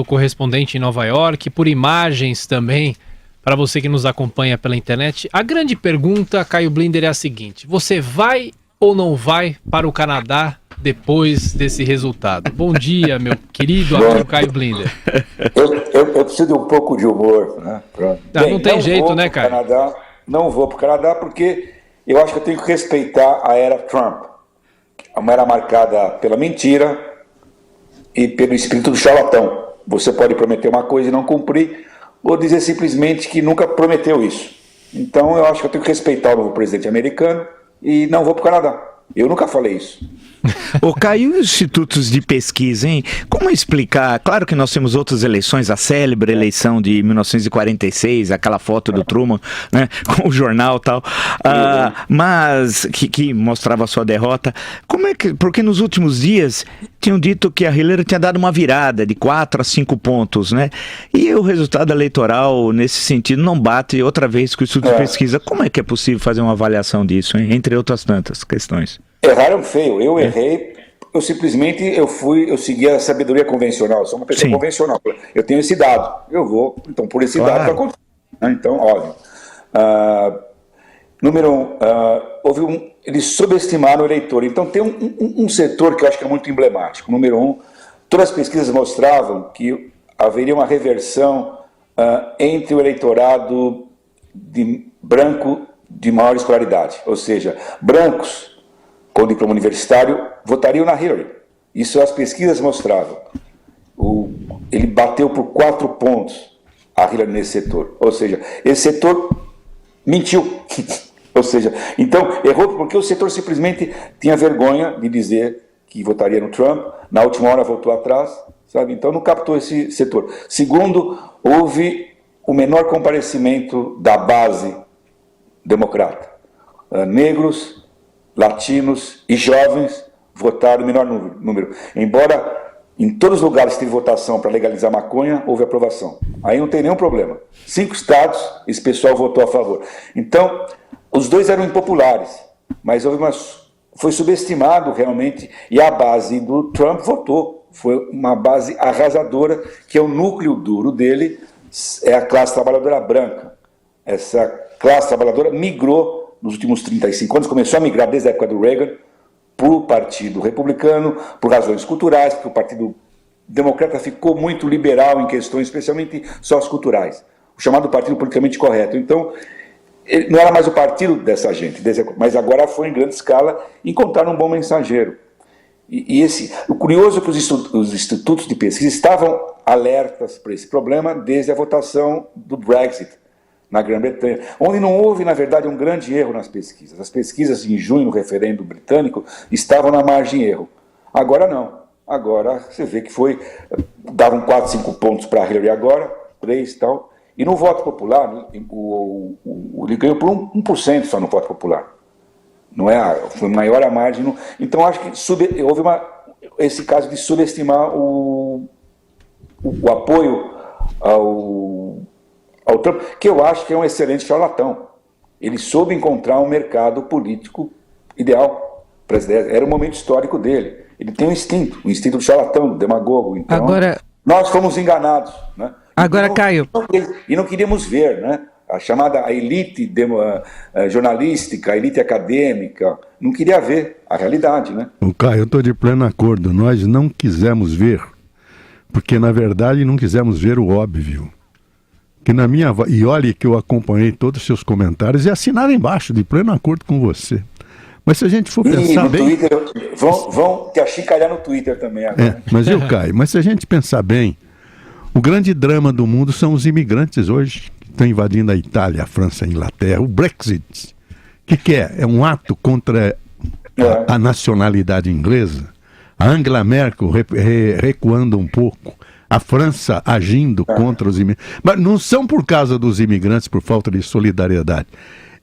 correspondente em Nova York, por imagens também, para você que nos acompanha pela internet. A grande pergunta, Caio Blinder, é a seguinte: você vai ou não vai para o Canadá depois desse resultado? Bom dia, meu querido amigo Caio Blinder. Eu preciso de um pouco de humor, né? Pronto. Não tem jeito, né, Caio? Não vou para o Canadá porque eu acho que eu tenho que respeitar a era Trump. Uma era marcada pela mentira e pelo espírito do charlatão. Você pode prometer uma coisa e não cumprir, ou dizer simplesmente que nunca prometeu isso. Então eu acho que eu tenho que respeitar o novo presidente americano e não vou para o Canadá. Eu nunca falei isso. Ô, Caio, e os institutos de pesquisa, hein? Como explicar? Claro que nós temos outras eleições, a célebre eleição de 1946, aquela foto do Truman, né, com o jornal e tal, mas que mostrava a sua derrota. Como é que, porque nos últimos dias tinham dito que a Hillary tinha dado uma virada de 4 a 5 pontos, né? E o resultado eleitoral, nesse sentido, não bate outra vez com o instituto de pesquisa. Como é que é possível fazer uma avaliação disso, hein? Entre outras tantas questões. Erraram feio, eu errei, eu simplesmente eu segui a sabedoria convencional, eu sou uma pessoa convencional, eu tenho esse dado, eu vou, então por esse dado para acontecer, né? Então, óbvio. Número 1, eles subestimaram o eleitor, então tem um setor que eu acho que é muito emblemático. Número 1, todas as pesquisas mostravam que haveria uma reversão entre o eleitorado branco de maior escolaridade, ou seja, brancos com diploma universitário votariam na Hillary. Isso as pesquisas mostravam. Ele bateu por 4 pontos a Hillary nesse setor. Ou seja, esse setor mentiu. Ou seja, então errou porque o setor simplesmente tinha vergonha de dizer que votaria no Trump. Na última hora voltou atrás, sabe? Então não captou esse setor. Segundo, houve o menor comparecimento da base democrata. Negros, latinos e jovens votaram o menor número. Embora em todos os lugares que teve votação para legalizar maconha, houve aprovação. Aí não tem nenhum problema. 5 estados, esse pessoal votou a favor. Então, os dois eram impopulares, mas foi subestimado realmente, e a base do Trump votou. Foi uma base arrasadora, que é o núcleo duro dele, é a classe trabalhadora branca. Essa classe trabalhadora migrou nos últimos 35 anos, começou a migrar desde a época do Reagan para o Partido Republicano, por razões culturais, porque o Partido Democrata ficou muito liberal em questões, especialmente socioculturais, o chamado Partido Politicamente Correto. Então, ele não era mais o partido dessa gente, mas agora foi em grande escala encontrar um bom mensageiro. O curioso é que os institutos de pesquisa estavam alertas para esse problema desde a votação do Brexit na Grã-Bretanha, onde não houve, na verdade, um grande erro nas pesquisas. As pesquisas em junho, no referendo britânico, estavam na margem de erro. Agora não. Agora você vê que davam 4, 5 pontos para a Hillary agora, 3 e tal. E no voto popular, ele ganhou por 1% só no voto popular. Não é, foi maior a margem. Então acho que houve esse caso de subestimar o apoio ao Trump, que eu acho que é um excelente charlatão. Ele soube encontrar um mercado político ideal. Era o momento histórico dele. Ele tem um instinto do charlatão, do demagogo. Então, nós fomos enganados, né? Agora, Caio. E não queríamos ver, né? A chamada elite jornalística, a elite acadêmica, não queria ver a realidade, né? O Caio, eu estou de pleno acordo. Nós não quisemos ver, porque na verdade não quisemos ver o óbvio. E olhe que eu acompanhei todos os seus comentários e assinaram embaixo, de pleno acordo com você. Mas se a gente for pensar no bem... Twitter, vão te achincalhar no Twitter também agora. Caio, mas se a gente pensar bem, o grande drama do mundo são os imigrantes hoje, que estão invadindo a Itália, a França, a Inglaterra, o Brexit. O que é? É um ato contra a nacionalidade inglesa. A Angela Merkel recuando um pouco. A França agindo contra os imigrantes. Mas não são por causa dos imigrantes, por falta de solidariedade.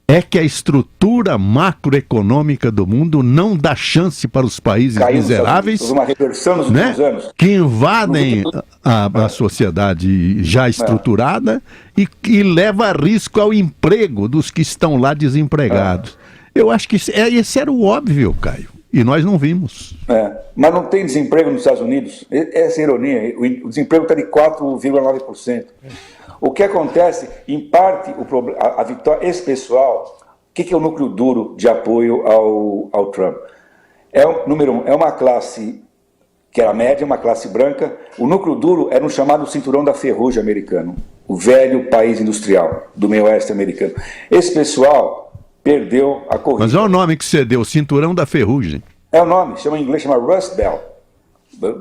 É que a estrutura macroeconômica do mundo não dá chance para os países miseráveis, uma reversão nos últimos anos, que invadem a sociedade já estruturada e leva a risco ao emprego dos que estão lá desempregados. Eu acho que esse era o óbvio, Caio. e nós não vimos. Mas não tem desemprego nos Estados Unidos. Essa é a ironia. O desemprego está de 4,9%. O que acontece, em parte, a vitória, esse pessoal, o que é o núcleo duro de apoio ao Trump? Número um, é uma classe que era média, uma classe branca. O núcleo duro era um chamado cinturão da ferrugem americano, o velho país industrial do meio oeste americano. Esse pessoal perdeu a corrida. Mas olha o nome que você deu, cinturão da ferrugem. É o nome, em inglês chama Rust Belt.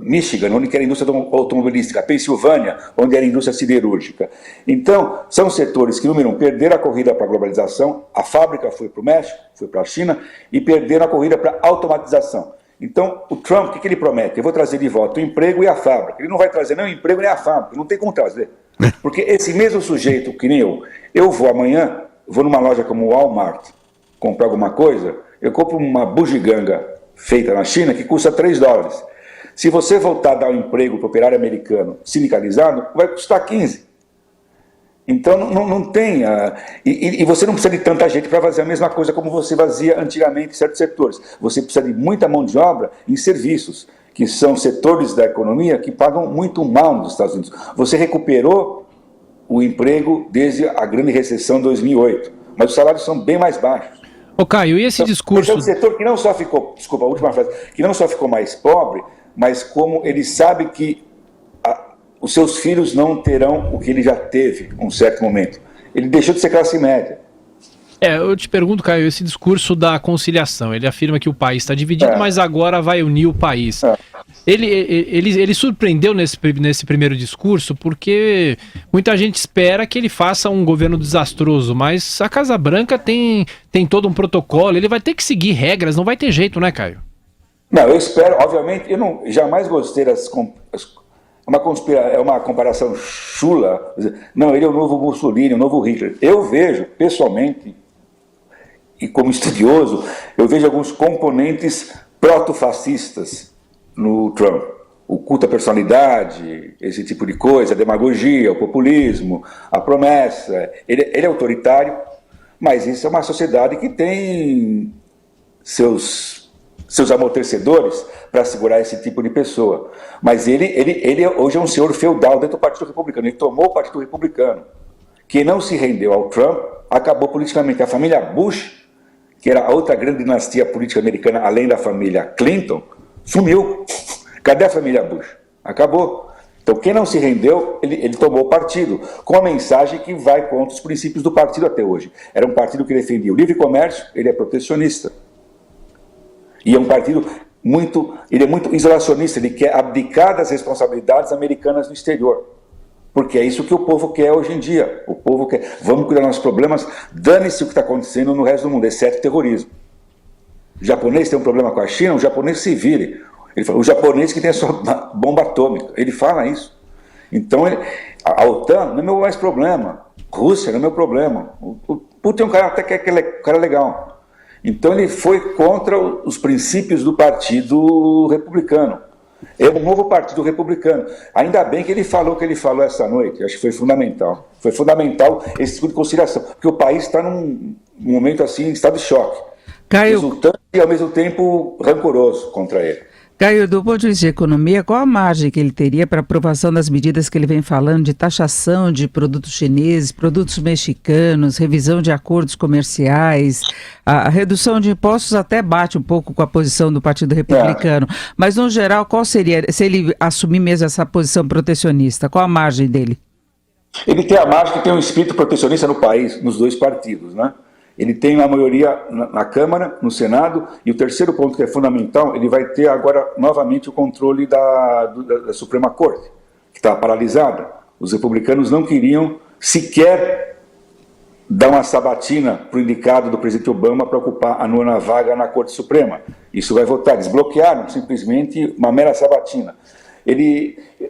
Michigan, onde era a indústria automobilística, Pensilvânia, onde era a indústria siderúrgica. Então, são setores que, número um, perderam a corrida para a globalização, a fábrica foi para o México, foi para a China, e perderam a corrida para a automatização. Então, o Trump, o que ele promete? Eu vou trazer de volta o emprego e a fábrica. Ele não vai trazer nem o emprego nem a fábrica, não tem como trazer. Porque esse mesmo sujeito, que nem eu vou amanhã, vou numa loja como o Walmart, comprar alguma coisa, eu compro uma bugiganga feita na China que custa $3. Se você voltar a dar um emprego para o operário americano sindicalizado, vai custar 15. Então não tem. E você não precisa de tanta gente para fazer a mesma coisa como você fazia antigamente em certos setores. Você precisa de muita mão de obra em serviços, que são setores da economia que pagam muito mal nos Estados Unidos. Você recuperou o emprego desde a grande recessão de 2008, mas os salários são bem mais baixos. Ô Caio, e esse discurso... Esse é um setor que não só ficou, desculpa, a última frase, que não só ficou mais pobre, mas como ele sabe que os seus filhos não terão o que ele já teve em um certo momento. Ele deixou de ser classe média. Eu te pergunto, Caio, esse discurso da conciliação, ele afirma que o país está dividido, mas agora vai unir o país. Ele surpreendeu nesse primeiro discurso, porque muita gente espera que ele faça um governo desastroso, mas a Casa Branca tem todo um protocolo, ele vai ter que seguir regras, não vai ter jeito, né, Caio? Não, eu espero, obviamente, jamais gostei é uma comparação chula. Não, ele é o novo Mussolini, o novo Hitler. Eu vejo, pessoalmente, e como estudioso, eu vejo alguns componentes protofascistas no Trump. O culto à personalidade, esse tipo de coisa, a demagogia, o populismo, a promessa. Ele é autoritário, mas isso é uma sociedade que tem seus amortecedores para segurar esse tipo de pessoa. Mas ele hoje é um senhor feudal dentro do Partido Republicano. Ele tomou o Partido Republicano. Quem não se rendeu ao Trump acabou politicamente. A família Bush, que era a outra grande dinastia política americana, além da família Clinton, sumiu. Cadê a família Bush? Acabou. Então, quem não se rendeu, ele tomou o partido, com a mensagem que vai contra os princípios do partido até hoje. Era um partido que defendia o livre comércio, ele é protecionista. E é um partido muito isolacionista, ele quer abdicar das responsabilidades americanas no exterior. Porque é isso que o povo quer hoje em dia. O povo quer, vamos cuidar dos nossos problemas, dane-se o que está acontecendo no resto do mundo, exceto terrorismo. O japonês tem um problema com a China, o japonês se vire. Ele fala, o japonês que tem a sua bomba atômica, ele fala isso. Então, a OTAN não é meu mais problema, Rússia não é meu problema. O Putin é um cara até que é um cara legal. Então ele foi contra os princípios do Partido Republicano. É um novo Partido Republicano. Ainda bem que ele falou o que ele falou essa noite. Acho que foi fundamental. Foi fundamental esse tipo de conciliação. Porque o país está num momento assim, em estado de choque. Caio... Resultante e ao mesmo tempo rancoroso contra ele. Caio, do ponto de vista de economia, qual a margem que ele teria para aprovação das medidas que ele vem falando de taxação de produtos chineses, produtos mexicanos, revisão de acordos comerciais, a redução de impostos até bate um pouco com a posição do Partido Republicano, mas no geral qual seria, se ele assumir mesmo essa posição protecionista, qual a margem dele? Ele tem a margem que tem um espírito protecionista no país, nos dois partidos, né? Ele tem uma maioria na Câmara, no Senado, e o terceiro ponto que é fundamental, ele vai ter agora novamente o controle da Suprema Corte, que está paralisada. Os republicanos não queriam sequer dar uma sabatina para o indicado do presidente Obama para ocupar a 9ª vaga na Corte Suprema. Isso vai votar. Eles bloquearam simplesmente uma mera sabatina.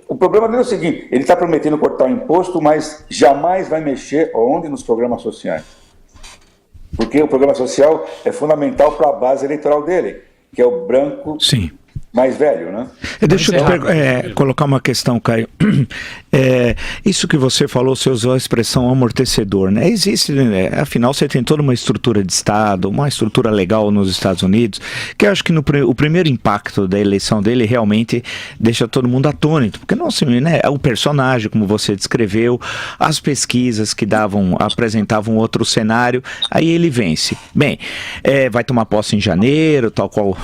O problema dele é o seguinte, ele está prometendo cortar o imposto, mas jamais vai mexer onde? Nos programas sociais. Porque o programa social é fundamental para a base eleitoral dele, que é o branco, sim, mais velho, né? Deixa eu colocar uma questão, Caio. Isso que você falou, você usou a expressão amortecedor, né? Existe, né? Afinal, você tem toda uma estrutura de Estado, uma estrutura legal nos Estados Unidos, que eu acho que o primeiro impacto da eleição dele realmente deixa todo mundo atônito, porque não, né, o personagem, como você descreveu, as pesquisas que apresentavam outro cenário, aí ele vence. Bem, vai tomar posse em janeiro, tal qual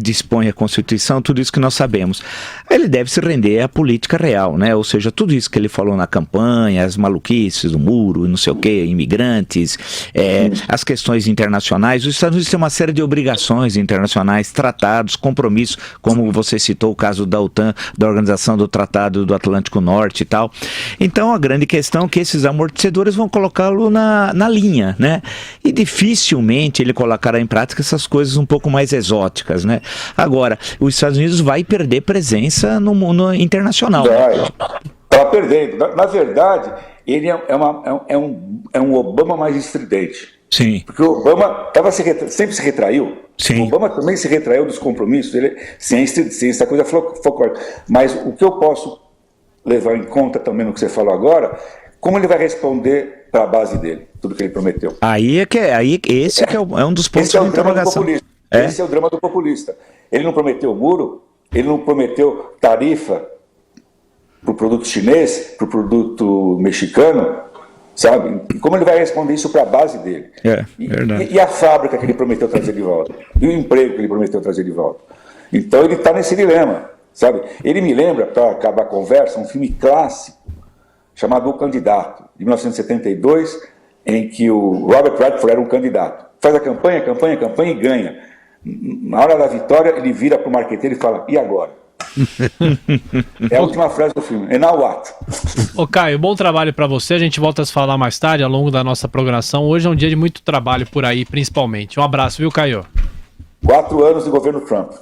dispõe a Constituição, tudo isso que nós sabemos. Ele deve se render à política real, né? Ou seja, tudo isso que ele falou na campanha, as maluquices do muro, não sei o quê, imigrantes, as questões internacionais. Os Estados Unidos têm uma série de obrigações internacionais, tratados, compromissos, como você citou o caso da OTAN, da Organização do Tratado do Atlântico Norte e tal. Então, a grande questão é que esses amortecedores vão colocá-lo na linha, né? E dificilmente ele colocará em prática essas coisas um pouco mais exóticas, né? Agora, os Estados Unidos vai perder presença no mundo internacional. Está perdendo. Na verdade, ele é um Obama mais estridente. Sim. Porque o Obama sempre se retraiu. Sim. O Obama também se retraiu dos compromissos dele, sem essa coisa folclórica. Mas o que eu posso levar em conta também no que você falou agora, como ele vai responder para a base dele, tudo que ele prometeu. Esse é um dos pontos de interrogação. Esse é o drama do populista. Ele não prometeu muro, ele não prometeu tarifa para o produto chinês, para o produto mexicano, sabe? E como ele vai responder isso para a base dele? Verdade. E a fábrica que ele prometeu trazer de volta? E o emprego que ele prometeu trazer de volta? Então ele está nesse dilema, sabe? Ele me lembra, para acabar a conversa, um filme clássico chamado O Candidato, de 1972, em que o Robert Redford era um candidato. Faz a campanha e ganha. Na hora da vitória, ele vira para o marqueteiro e fala, e agora? É a última frase do filme. And now what? Ô Caio, bom trabalho para você. A gente volta a se falar mais tarde, ao longo da nossa programação. Hoje é um dia de muito trabalho por aí, principalmente. Um abraço, viu, Caio? 4 anos de governo Trump.